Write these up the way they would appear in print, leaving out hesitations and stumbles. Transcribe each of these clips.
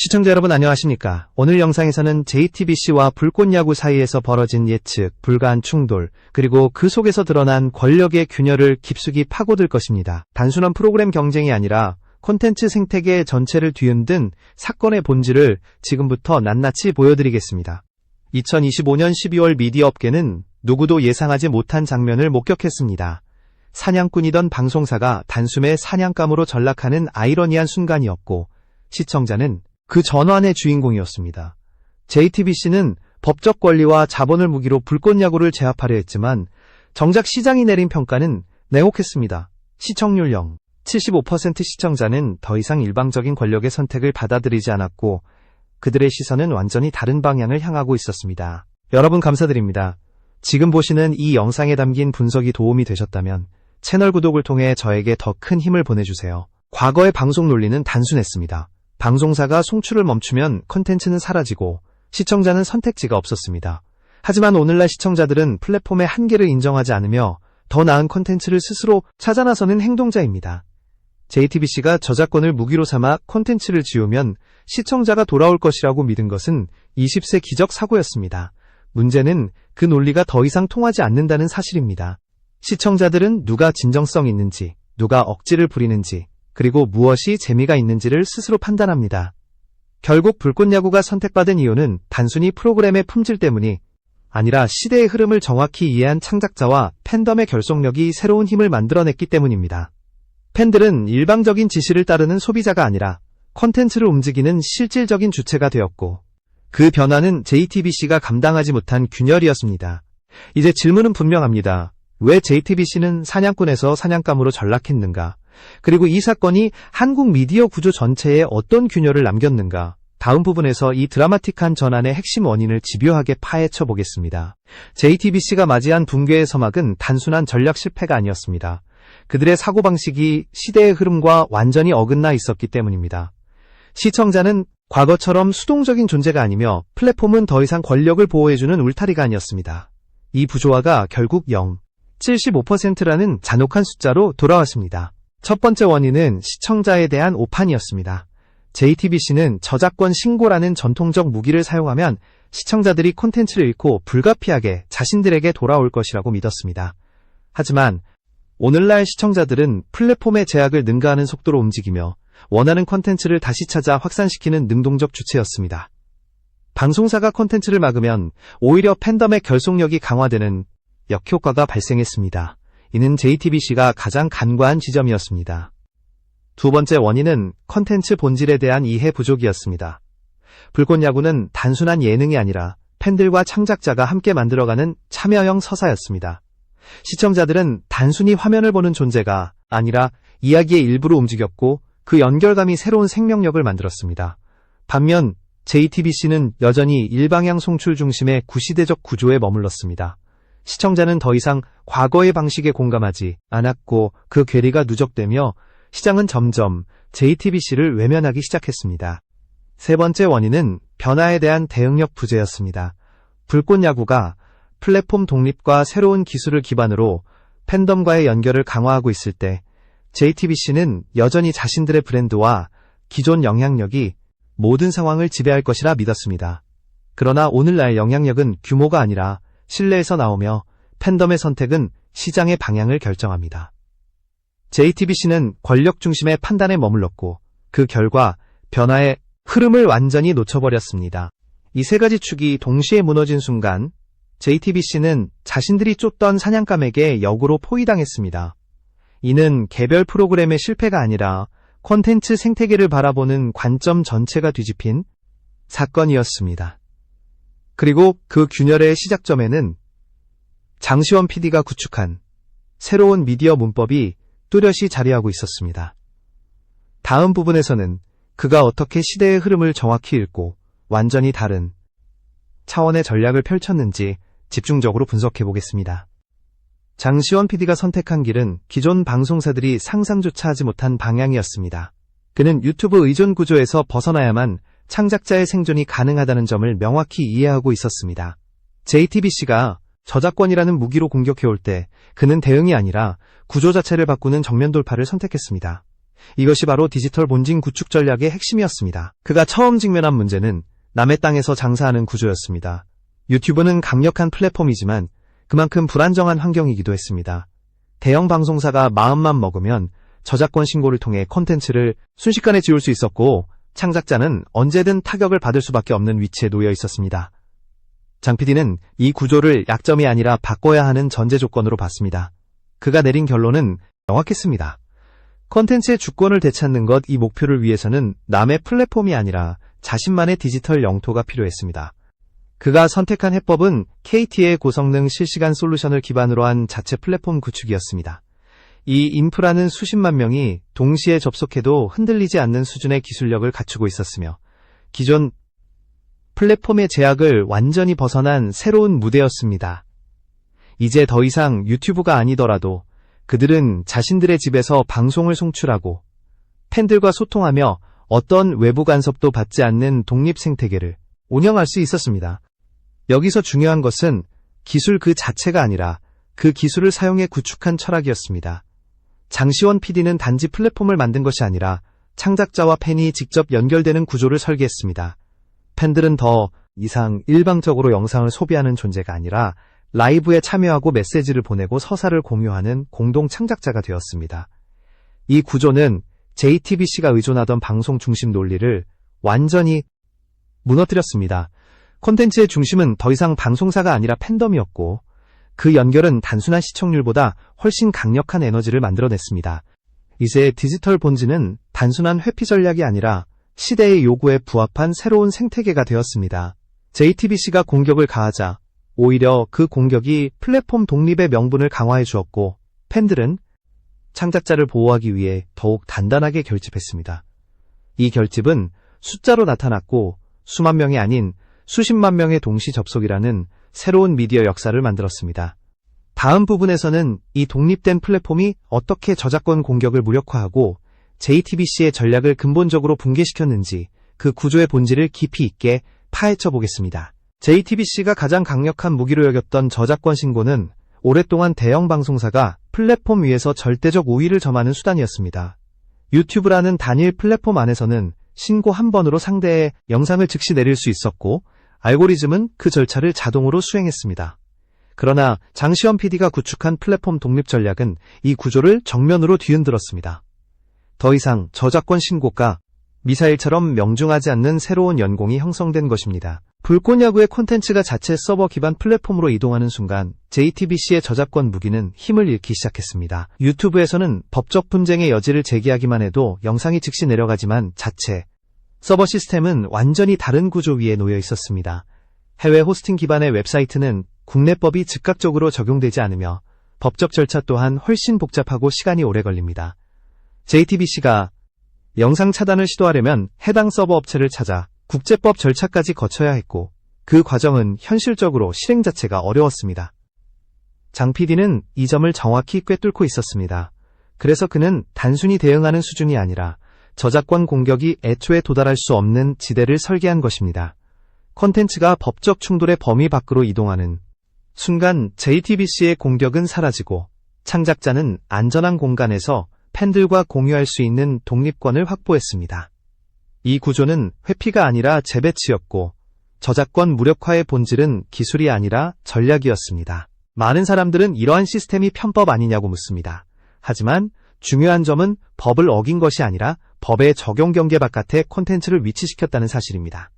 시청자 여러분 안녕하십니까? 오늘 영상에서는 JTBC와 불꽃야구 사이에서 벌어진 예측, 불가한 충돌, 그리고 그 속에서 드러난 권력의 균열을 깊숙이 파고들 것입니다. 단순한 프로그램 경쟁이 아니라 콘텐츠 생태계 전체를 뒤흔든 사건의 본질을 지금부터 낱낱이 보여드리겠습니다. 2025년 12월 미디어 업계는 누구도 예상하지 못한 장면을 목격했습니다. 사냥꾼이던 방송사가 단숨에 사냥감으로 전락하는 아이러니한 순간이었고, 시청자는 그 전환의 주인공이었습니다. JTBC는 법적 권리와 자본을 무기로 불꽃야구를 제압하려 했지만 정작 시장이 내린 평가는 냉혹했습니다. 시청률 0. 75% 시청자는 더 이상 일방적인 권력의 선택을 받아들이지 않았고 그들의 시선은 완전히 다른 방향을 향하고 있었습니다. 여러분 감사드립니다. 지금 보시는 이 영상에 담긴 분석이 도움이 되셨다면 채널 구독을 통해 저에게 더 큰 힘을 보내주세요. 과거의 방송 논리는 단순했습니다. 방송사가 송출을 멈추면 콘텐츠는 사라지고 시청자는 선택지가 없었습니다. 하지만 오늘날 시청자들은 플랫폼의 한계를 인정하지 않으며 더 나은 콘텐츠를 스스로 찾아 나서는 행동자입니다. JTBC가 저작권을 무기로 삼아 콘텐츠를 지우면 시청자가 돌아올 것이라고 믿은 것은 20세 기적 사고였습니다. 문제는 그 논리가 더 이상 통하지 않는다는 사실입니다. 시청자들은 누가 진정성 있는지, 누가 억지를 부리는지, 그리고 무엇이 재미가 있는지를 스스로 판단합니다. 결국 불꽃야구가 선택받은 이유는 단순히 프로그램의 품질 때문이 아니라 시대의 흐름을 정확히 이해한 창작자와 팬덤의 결속력이 새로운 힘을 만들어냈기 때문입니다. 팬들은 일방적인 지시를 따르는 소비자가 아니라 콘텐츠를 움직이는 실질적인 주체가 되었고, 그 변화는 JTBC가 감당하지 못한 균열이었습니다. 이제 질문은 분명합니다. 왜 JTBC는 사냥꾼에서 사냥감으로 전락했는가? 그리고 이 사건이 한국 미디어 구조 전체에 어떤 균열을 남겼는가? 다음 부분에서 이 드라마틱한 전환의 핵심 원인을 집요하게 파헤쳐 보겠습니다. JTBC가 맞이한 붕괴의 서막은 단순한 전략 실패가 아니었습니다. 그들의 사고방식이 시대의 흐름과 완전히 어긋나 있었기 때문입니다. 시청자는 과거처럼 수동적인 존재가 아니며 플랫폼은 더 이상 권력을 보호해주는 울타리가 아니었습니다. 이 부조화가 결국 0, 75%라는 잔혹한 숫자로 돌아왔습니다. 첫 번째 원인은 시청자에 대한 오판이었습니다. JTBC는 저작권 신고라는 전통적 무기를 사용하면 시청자들이 콘텐츠를 잃고 불가피하게 자신들에게 돌아올 것이라고 믿었습니다. 하지만 오늘날 시청자들은 플랫폼의 제약을 능가하는 속도로 움직이며 원하는 콘텐츠를 다시 찾아 확산시키는 능동적 주체였습니다. 방송사가 콘텐츠를 막으면 오히려 팬덤의 결속력이 강화되는 역효과가 발생했습니다. 이는 JTBC가 가장 간과한 지점이었습니다. 두 번째 원인은 콘텐츠 본질에 대한 이해 부족이었습니다. 불꽃야구는 단순한 예능이 아니라 팬들과 창작자가 함께 만들어가는 참여형 서사였습니다. 시청자들은 단순히 화면을 보는 존재가 아니라 이야기의 일부로 움직였고 그 연결감이 새로운 생명력을 만들었습니다. 반면 JTBC는 여전히 일방향 송출 중심의 구시대적 구조에 머물렀습니다. 시청자는 더 이상 과거의 방식에 공감하지 않았고 그 괴리가 누적되며 시장은 점점 JTBC를 외면하기 시작했습니다. 세 번째 원인은 변화에 대한 대응력 부재였습니다. 불꽃야구가 플랫폼 독립과 새로운 기술을 기반으로 팬덤과의 연결을 강화하고 있을 때 JTBC는 여전히 자신들의 브랜드와 기존 영향력이 모든 상황을 지배할 것이라 믿었습니다. 그러나 오늘날 영향력은 규모가 아니라 신뢰에서 나오며 팬덤의 선택은 시장의 방향을 결정합니다. JTBC는 권력 중심의 판단에 머물렀고 그 결과 변화의 흐름을 완전히 놓쳐버렸습니다. 이 세 가지 축이 동시에 무너진 순간 JTBC는 자신들이 쫓던 사냥감에게 역으로 포위당했습니다. 이는 개별 프로그램의 실패가 아니라 콘텐츠 생태계를 바라보는 관점 전체가 뒤집힌 사건이었습니다. 그리고 그 균열의 시작점에는 장시원 PD가 구축한 새로운 미디어 문법이 뚜렷이 자리하고 있었습니다. 다음 부분에서는 그가 어떻게 시대의 흐름을 정확히 읽고 완전히 다른 차원의 전략을 펼쳤는지 집중적으로 분석해 보겠습니다. 장시원 PD가 선택한 길은 기존 방송사들이 상상조차 하지 못한 방향이었습니다. 그는 유튜브 의존 구조에서 벗어나야만 창작자의 생존이 가능하다는 점을 명확히 이해하고 있었습니다. JTBC가 저작권이라는 무기로 공격해올 때 그는 대응이 아니라 구조 자체를 바꾸는 정면 돌파를 선택했습니다. 이것이 바로 디지털 본진 구축 전략의 핵심이었습니다. 그가 처음 직면한 문제는 남의 땅에서 장사하는 구조였습니다. 유튜브는 강력한 플랫폼이지만 그만큼 불안정한 환경이기도 했습니다. 대형 방송사가 마음만 먹으면 저작권 신고를 통해 콘텐츠를 순식간에 지울 수 있었고 창작자는 언제든 타격을 받을 수밖에 없는 위치에 놓여 있었습니다. 장 PD는 이 구조를 약점이 아니라 바꿔야 하는 전제 조건으로 봤습니다. 그가 내린 결론은 명확했습니다. 콘텐츠의 주권을 되찾는 것, 이 목표를 위해서는 남의 플랫폼이 아니라 자신만의 디지털 영토가 필요했습니다. 그가 선택한 해법은 KT의 고성능 실시간 솔루션을 기반으로 한 자체 플랫폼 구축이었습니다. 이 인프라는 수십만 명이 동시에 접속해도 흔들리지 않는 수준의 기술력을 갖추고 있었으며 기존 플랫폼의 제약을 완전히 벗어난 새로운 무대였습니다. 이제 더 이상 유튜브가 아니더라도 그들은 자신들의 집에서 방송을 송출하고 팬들과 소통하며 어떤 외부 간섭도 받지 않는 독립 생태계를 운영할 수 있었습니다. 여기서 중요한 것은 기술 그 자체가 아니라 그 기술을 사용해 구축한 철학이었습니다. 장시원 PD는 단지 플랫폼을 만든 것이 아니라 창작자와 팬이 직접 연결되는 구조를 설계했습니다. 팬들은 더 이상 일방적으로 영상을 소비하는 존재가 아니라 라이브에 참여하고 메시지를 보내고 서사를 공유하는 공동 창작자가 되었습니다. 이 구조는 JTBC가 의존하던 방송 중심 논리를 완전히 무너뜨렸습니다. 콘텐츠의 중심은 더 이상 방송사가 아니라 팬덤이었고 그 연결은 단순한 시청률보다 훨씬 강력한 에너지를 만들어냈습니다. 이제 디지털 본진은 단순한 회피 전략이 아니라 시대의 요구에 부합한 새로운 생태계가 되었습니다. JTBC가 공격을 가하자 오히려 그 공격이 플랫폼 독립의 명분을 강화해 주었고 팬들은 창작자를 보호하기 위해 더욱 단단하게 결집했습니다. 이 결집은 숫자로 나타났고 수만 명이 아닌 수십만 명의 동시 접속이라는 새로운 미디어 역사를 만들었습니다. 다음 부분에서는 이 독립된 플랫폼이 어떻게 저작권 공격을 무력화하고 JTBC의 전략을 근본적으로 붕괴시켰는지 그 구조의 본질을 깊이 있게 파헤쳐 보겠습니다. JTBC가 가장 강력한 무기로 여겼던 저작권 신고는 오랫동안 대형 방송사가 플랫폼 위에서 절대적 우위를 점하는 수단이었습니다. 유튜브라는 단일 플랫폼 안에서는 신고 한 번으로 상대의 영상을 즉시 내릴 수 있었고 알고리즘은 그 절차를 자동으로 수행했습니다. 그러나 장시원 PD가 구축한 플랫폼 독립 전략은 이 구조를 정면으로 뒤흔들었습니다. 더 이상 저작권 신고가 미사일처럼 명중하지 않는 새로운 연공이 형성된 것입니다. 불꽃야구의 콘텐츠가 자체 서버 기반 플랫폼으로 이동하는 순간 JTBC의 저작권 무기는 힘을 잃기 시작했습니다. 유튜브에서는 법적 분쟁의 여지를 제기하기만 해도 영상이 즉시 내려가지만 자체 서버 시스템은 완전히 다른 구조 위에 놓여 있었습니다. 해외 호스팅 기반의 웹사이트는 국내법이 즉각적으로 적용되지 않으며 법적 절차 또한 훨씬 복잡하고 시간이 오래 걸립니다. JTBC가 영상 차단을 시도하려면 해당 서버 업체를 찾아 국제법 절차까지 거쳐야 했고 그 과정은 현실적으로 실행 자체가 어려웠습니다. 장 PD는 이 점을 정확히 꿰뚫고 있었습니다. 그래서 그는 단순히 대응하는 수준이 아니라 저작권 공격이 애초에 도달할 수 없는 지대를 설계한 것입니다. 콘텐츠가 법적 충돌의 범위 밖으로 이동하는 순간 JTBC의 공격은 사라지고 창작자는 안전한 공간에서 팬들과 공유할 수 있는 독립권을 확보했습니다. 이 구조는 회피가 아니라 재배치였고 저작권 무력화의 본질은 기술이 아니라 전략이었습니다. 많은 사람들은 이러한 시스템이 편법 아니냐고 묻습니다. 하지만 중요한 점은 법을 어긴 것이 아니라 법의 적용 경계 바깥에 콘텐츠를 위치시켰다는 사실입니다.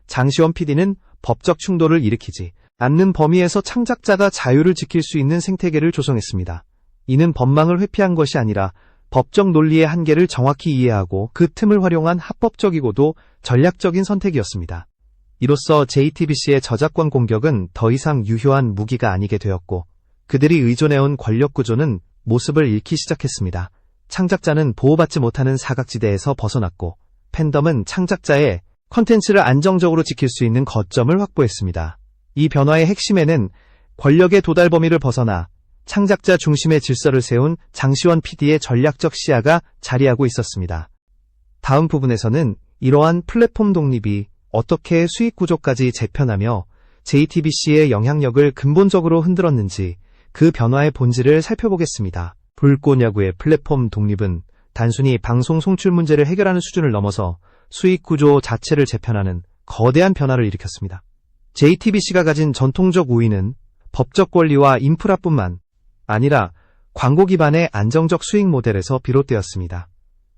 장시원 PD는 법적 충돌을 일으키지 않는 범위에서 창작자가 자유를 지킬 수 있는 생태계를 조성했습니다. 이는 법망을 회피한 것이 아니라 법적 논리의 한계를 정확히 이해하고 그 틈을 활용한 합법적이고도 전략적인 선택이었습니다. 이로써 JTBC의 저작권 공격은 더 이상 유효한 무기가 아니게 되었고 그들이 의존해온 권력 구조는 모습을 잃기 시작했습니다. 창작자는 보호받지 못하는 사각지대에서 벗어났고 팬덤은 창작자의 콘텐츠를 안정적으로 지킬 수 있는 거점을 확보했습니다. 이 변화의 핵심에는 권력의 도달 범위를 벗어나 창작자 중심의 질서를 세운 장시원 PD의 전략적 시야가 자리하고 있었습니다. 다음 부분에서는 이러한 플랫폼 독립이 어떻게 수익 구조까지 재편하며 JTBC의 영향력을 근본적으로 흔들었는지 그 변화의 본질을 살펴보겠습니다. 불꽃야구의 플랫폼 독립은 단순히 방송 송출 문제를 해결하는 수준을 넘어서 수익 구조 자체를 재편하는 거대한 변화를 일으켰습니다. JTBC가 가진 전통적 우위는 법적 권리와 인프라뿐만 아니라 광고 기반의 안정적 수익 모델에서 비롯되었습니다.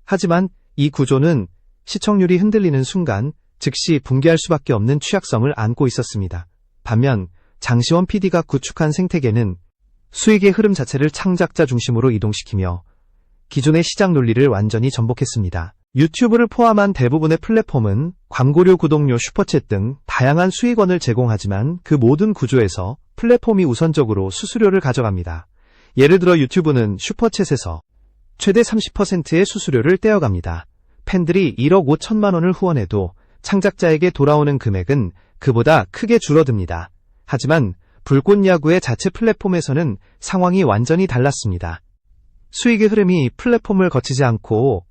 하지만 이 구조는 시청률이 흔들리는 순간 즉시 붕괴할 수밖에 없는 취약성을 안고 있었습니다. 반면 장시원 PD가 구축한 생태계는 수익의 흐름 자체를 창작자 중심으로 이동시키며 기존의 시장 논리를 완전히 전복했습니다. 유튜브를 포함한 대부분의 플랫폼은 광고료, 구독료, 슈퍼챗 등 다양한 수익원을 제공하지만 그 모든 구조에서 플랫폼이 우선적으로 수수료를 가져갑니다. 예를 들어 유튜브는 슈퍼챗에서 최대 30%의 수수료를 떼어갑니다. 팬들이 1억 5천만 원을 후원해도 창작자에게 돌아오는 금액은 그보다 크게 줄어듭니다. 하지만 불꽃야구의 자체 플랫폼에서는 상황이 완전히 달랐습니다. 수익의 흐름이 플랫폼을 거치지 않고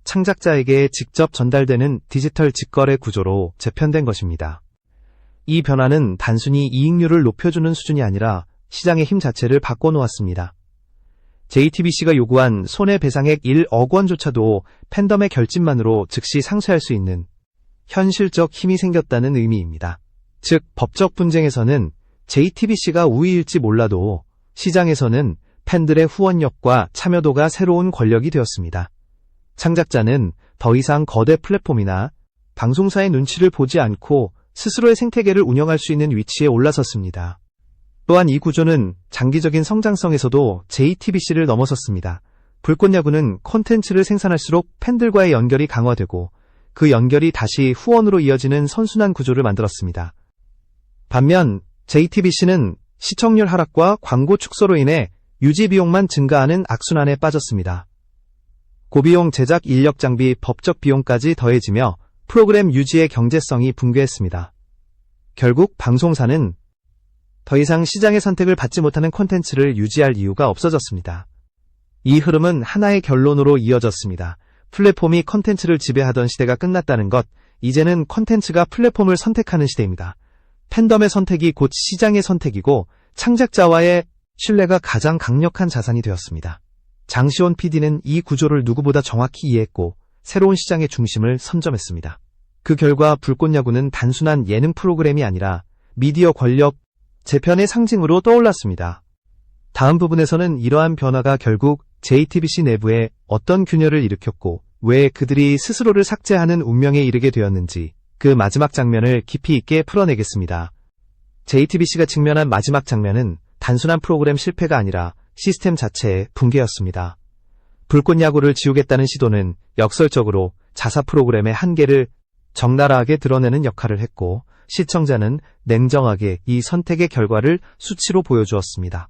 창작자에게 직접 전달되는 디지털 직거래 구조로 재편된 것입니다. 이 변화는 단순히 이익률을 높여주는 수준이 아니라 시장의 힘 자체를 바꿔놓았습니다. JTBC가 요구한 손해배상액 1억 원조차도 팬덤의 결집만으로 즉시 상쇄할 수 있는 현실적 힘이 생겼다는 의미입니다. 즉, 법적 분쟁에서는 JTBC가 우위일지 몰라도 시장에서는 팬들의 후원력과 참여도가 새로운 권력이 되었습니다. 창작자는 더 이상 거대 플랫폼이나 방송사의 눈치를 보지 않고 스스로의 생태계를 운영할 수 있는 위치에 올라섰습니다. 또한 이 구조는 장기적인 성장성에서도 JTBC를 넘어섰습니다. 불꽃야구는 콘텐츠를 생산할수록 팬들과의 연결이 강화되고 그 연결이 다시 후원으로 이어지는 선순환 구조를 만들었습니다. 반면 JTBC는 시청률 하락과 광고 축소로 인해 유지 비용만 증가하는 악순환에 빠졌습니다. 고비용 제작 인력 장비, 법적 비용까지 더해지며 프로그램 유지의 경제성이 붕괴했습니다. 결국 방송사는 더 이상 시장의 선택을 받지 못하는 콘텐츠를 유지할 이유가 없어졌습니다. 이 흐름은 하나의 결론으로 이어졌습니다. 플랫폼이 콘텐츠를 지배하던 시대가 끝났다는 것, 이제는 콘텐츠가 플랫폼을 선택하는 시대입니다. 팬덤의 선택이 곧 시장의 선택이고 창작자와의 신뢰가 가장 강력한 자산이 되었습니다. 장시원 PD는 이 구조를 누구보다 정확히 이해했고 새로운 시장의 중심을 선점했습니다. 그 결과 불꽃야구는 단순한 예능 프로그램이 아니라 미디어 권력 재편의 상징으로 떠올랐습니다. 다음 부분에서는 이러한 변화가 결국 JTBC 내부에 어떤 균열을 일으켰고 왜 그들이 스스로를 삭제하는 운명에 이르게 되었는지 그 마지막 장면을 깊이 있게 풀어내겠습니다. JTBC가 직면한 마지막 장면은 단순한 프로그램 실패가 아니라 시스템 자체의 붕괴였습니다. 불꽃야구를 지우겠다는 시도는 역설적으로 자사 프로그램의 한계를 적나라하게 드러내는 역할을 했고 시청자는 냉정하게 이 선택의 결과를 수치로 보여주었습니다.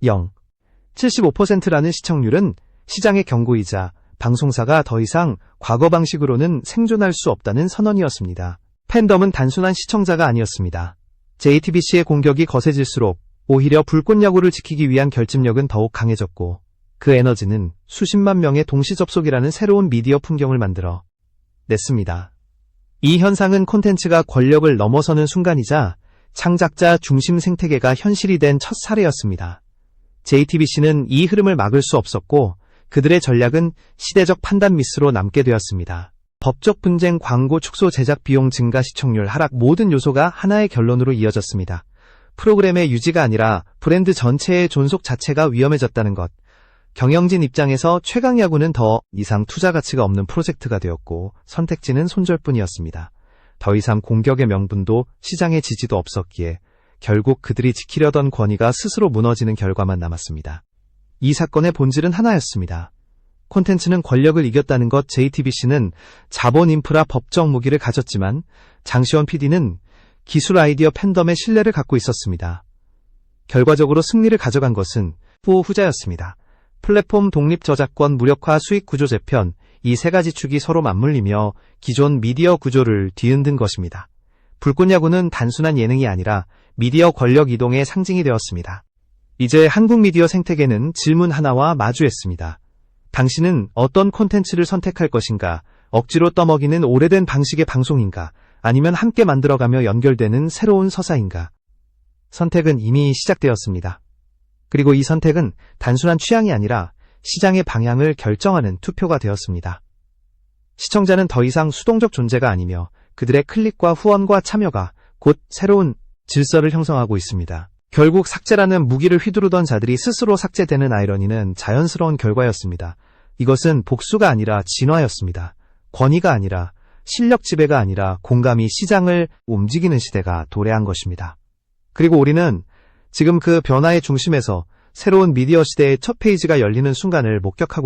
0. 75%라는 시청률은 시장의 경고이자 방송사가 더 이상 과거 방식으로는 생존할 수 없다는 선언이었습니다. 팬덤은 단순한 시청자가 아니었습니다. JTBC의 공격이 거세질수록 오히려 불꽃야구를 지키기 위한 결집력은 더욱 강해졌고 그 에너지는 수십만 명의 동시 접속이라는 새로운 미디어 풍경을 만들어 냈습니다. 이 현상은 콘텐츠가 권력을 넘어서는 순간이자 창작자 중심 생태계가 현실이 된 첫 사례였습니다. JTBC는 이 흐름을 막을 수 없었고 그들의 전략은 시대적 판단 미스로 남게 되었습니다. 법적 분쟁, 광고 축소, 제작 비용 증가, 시청률 하락 모든 요소가 하나의 결론으로 이어졌습니다. 프로그램의 유지가 아니라 브랜드 전체의 존속 자체가 위험해졌다는 것. 경영진 입장에서 최강야구는 더 이상 투자 가치가 없는 프로젝트가 되었고 선택지는 손절뿐이었습니다. 더 이상 공격의 명분도 시장의 지지도 없었기에 결국 그들이 지키려던 권위가 스스로 무너지는 결과만 남았습니다. 이 사건의 본질은 하나였습니다. 콘텐츠는 권력을 이겼다는 것. JTBC는 자본, 인프라, 법적 무기를 가졌지만 장시원 PD는 기술, 아이디어, 팬덤의 신뢰를 갖고 있었습니다. 결과적으로 승리를 가져간 것은 후자였습니다. 플랫폼 독립, 저작권 무력화, 수익 구조 재편, 이 세 가지 축이 서로 맞물리며 기존 미디어 구조를 뒤흔든 것입니다. 불꽃야구는 단순한 예능이 아니라 미디어 권력 이동의 상징이 되었습니다. 이제 한국 미디어 생태계는 질문 하나와 마주했습니다. 당신은 어떤 콘텐츠를 선택할 것인가? 억지로 떠먹이는 오래된 방식의 방송인가? 아니면 함께 만들어가며 연결되는 새로운 서사인가? 선택은 이미 시작되었습니다. 그리고 이 선택은 단순한 취향이 아니라 시장의 방향을 결정하는 투표가 되었습니다. 시청자는 더 이상 수동적 존재가 아니며 그들의 클릭과 후원과 참여가 곧 새로운 질서를 형성하고 있습니다. 결국 삭제라는 무기를 휘두르던 자들이 스스로 삭제되는 아이러니는 자연스러운 결과였습니다. 이것은 복수가 아니라 진화였습니다. 권위가 아니라 실력 지배가 아니라 공감이 시장을 움직이는 시대가 도래한 것입니다. 그리고 우리는 지금 그 변화의 중심에서 새로운 미디어 시대의 첫 페이지가 열리는 순간을 목격하고 있습니다.